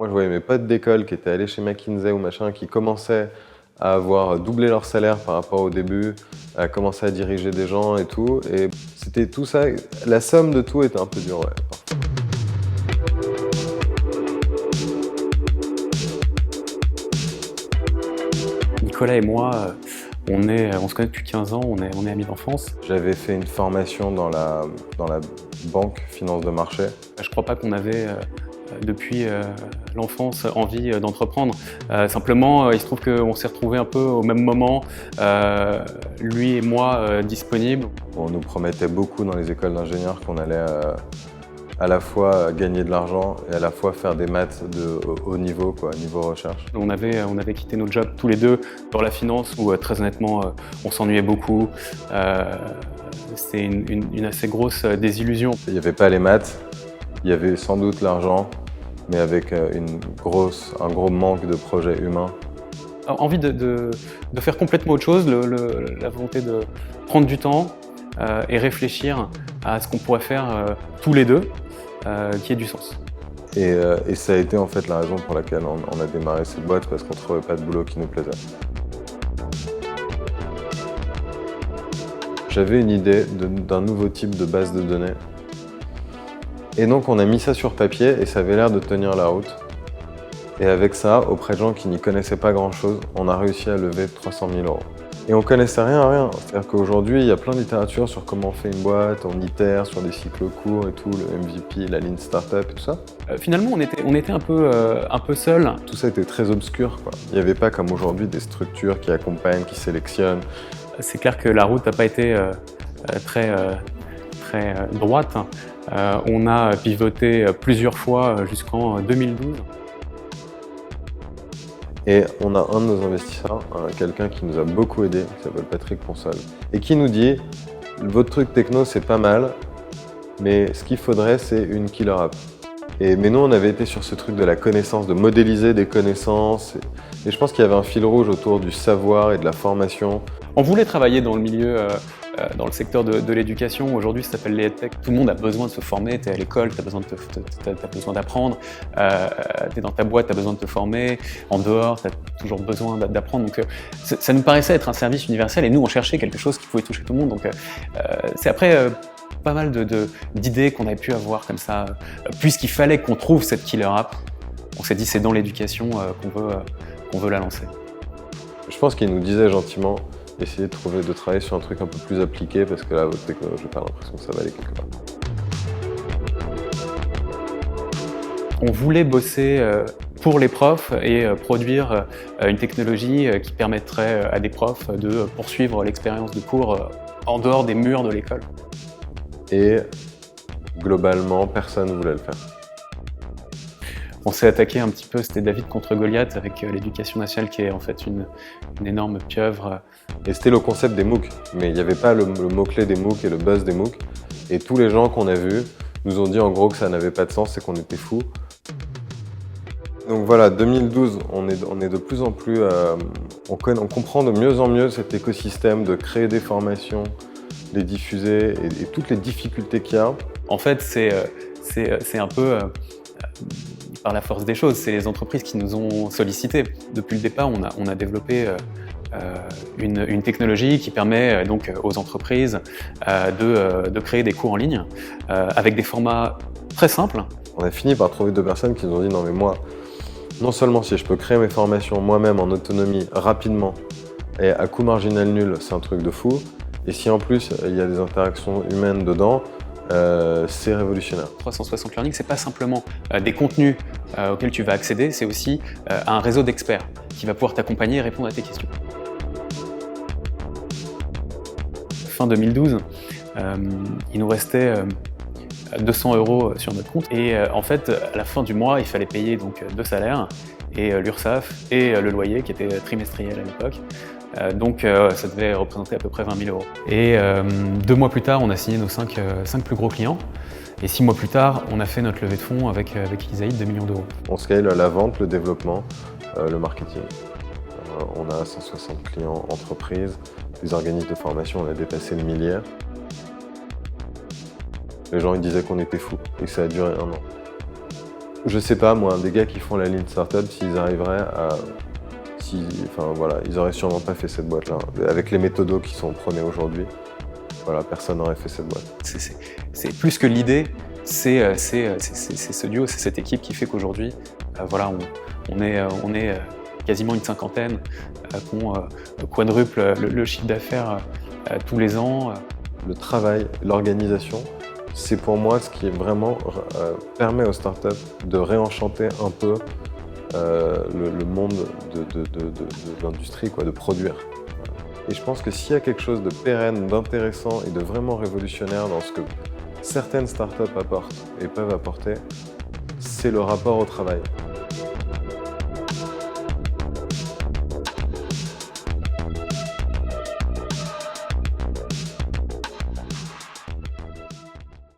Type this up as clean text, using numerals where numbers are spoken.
Moi, je voyais mes potes d'école qui étaient allés chez McKinsey ou machin, qui commençaient à avoir doublé leur salaire par rapport au début, à commencer à diriger des gens et tout. Et c'était tout ça, la somme de tout était un peu dure, ouais. Nicolas et moi, on se connaît depuis 15 ans, on est amis d'enfance. J'avais fait une formation dans la banque finance de marché. Je crois pas qu'on avait depuis l'enfance envie d'entreprendre. Simplement, il se trouve qu'on s'est retrouvés un peu au même moment, lui et moi disponibles. On nous promettait beaucoup dans les écoles d'ingénieurs qu'on allait à la fois gagner de l'argent et à la fois faire des maths de haut niveau, quoi, niveau recherche. On avait quitté nos jobs tous les deux dans la finance où très honnêtement on s'ennuyait beaucoup. C'était une assez grosse désillusion. Il n'y avait pas les maths, il y avait sans doute l'argent, mais avec un gros manque de projets humains. Envie de faire complètement autre chose, la volonté de prendre du temps et réfléchir à ce qu'on pourrait faire tous les deux, qui ait du sens. Et ça a été en fait la raison pour laquelle on a démarré cette boîte, parce qu'on ne trouvait pas de boulot qui nous plaisait. J'avais une idée d'un nouveau type de base de données. Et donc on a mis ça sur papier et ça avait l'air de tenir la route. Et avec ça, auprès de gens qui n'y connaissaient pas grand-chose, on a réussi à lever 300 000 €. Et on connaissait rien à rien. C'est-à-dire qu'aujourd'hui, il y a plein de littérature sur comment on fait une boîte, on itère sur des cycles courts et tout, le MVP, la Lean Startup et tout ça. Finalement, on était un peu seuls. Tout ça était très obscur, quoi. Il n'y avait pas comme aujourd'hui des structures qui accompagnent, qui sélectionnent. C'est clair que la route n'a pas été très droite. On a pivoté plusieurs fois jusqu'en 2012. Et on a un de nos investisseurs, quelqu'un qui nous a beaucoup aidé, qui s'appelle Patrick Ponsol, et qui nous dit « Votre truc techno, c'est pas mal, mais ce qu'il faudrait, c'est une killer app. » Mais nous, on avait été sur ce truc de la connaissance, de modéliser des connaissances. Et je pense qu'il y avait un fil rouge autour du savoir et de la formation. On voulait travailler dans le milieu, dans le secteur de l'éducation. Aujourd'hui, ça s'appelle les EdTech. Tout le monde a besoin de se former. Tu es à l'école, tu as besoin d'apprendre. Tu es dans ta boîte, tu as besoin de te former. En dehors, tu as toujours besoin d'apprendre. Donc, ça nous paraissait être un service universel. Et nous, on cherchait quelque chose qui pouvait toucher tout le monde. Donc, c'est après pas mal d'idées qu'on avait pu avoir comme ça. Puisqu'il fallait qu'on trouve cette killer app, on s'est dit c'est dans l'éducation qu'on veut la lancer. Je pense qu'il nous disait gentiment essayer de travailler sur un truc un peu plus appliqué, parce que là, votre technologie, j'ai pas l'impression que ça va aller quelque part. On voulait bosser pour les profs et produire une technologie qui permettrait à des profs de poursuivre l'expérience de cours en dehors des murs de l'école. Et globalement, personne ne voulait le faire. On s'est attaqué un petit peu, c'était David contre Goliath avec l'éducation nationale qui est en fait une énorme pieuvre. Et c'était le concept des MOOC, mais il n'y avait pas le mot-clé des MOOC et le buzz des MOOC. Et tous les gens qu'on a vus nous ont dit en gros que ça n'avait pas de sens et qu'on était fous. Donc voilà, 2012, on est de plus en plus... on comprend de mieux en mieux cet écosystème de créer des formations, les diffuser et toutes les difficultés qu'il y a. En fait, c'est un peu... par la force des choses, c'est les entreprises qui nous ont sollicités. Depuis le départ, on a développé une technologie qui permet donc aux entreprises de créer des cours en ligne avec des formats très simples. On a fini par trouver deux personnes qui nous ont dit « Non mais moi, non seulement si je peux créer mes formations moi-même en autonomie rapidement et à coût marginal nul, c'est un truc de fou, et si en plus il y a des interactions humaines dedans, c'est révolutionnaire. 360 Learning, c'est pas simplement des contenus auxquels tu vas accéder, c'est aussi un réseau d'experts qui va pouvoir t'accompagner et répondre à tes questions. Fin 2012, il nous restait 200 € sur notre compte et en fait, à la fin du mois, il fallait payer donc 2 salaires et l'URSSAF et le loyer qui était trimestriel à l'époque. Donc ça devait représenter à peu près 20 000 €. Et 2 mois plus tard, on a signé nos 5 plus gros clients. Et 6 mois plus tard, on a fait notre levée de fonds avec Isaïd, 2 millions d'euros. On scale la vente, le développement, le marketing. On a 160 clients entreprises, les organismes de formation, on a dépassé le milliard. Les gens ils disaient qu'on était fous et ça a duré 1 an. Je sais pas, moi, des gars qui font la ligne startup, s'ils arriveraient à... Enfin voilà, ils auraient sûrement pas fait cette boîte-là. Avec les méthodos qui sont prônés aujourd'hui, voilà, personne n'aurait fait cette boîte. C'est plus que l'idée, c'est ce duo, c'est cette équipe qui fait qu'aujourd'hui, voilà, on est quasiment une cinquantaine, qu'on quadruple le chiffre d'affaires tous les ans. Le travail, l'organisation, c'est pour moi ce qui vraiment permet aux startups de réenchanter un peu le monde de l'industrie, de produire. Et je pense que s'il y a quelque chose de pérenne, d'intéressant et de vraiment révolutionnaire dans ce que certaines startups apportent et peuvent apporter, c'est le rapport au travail.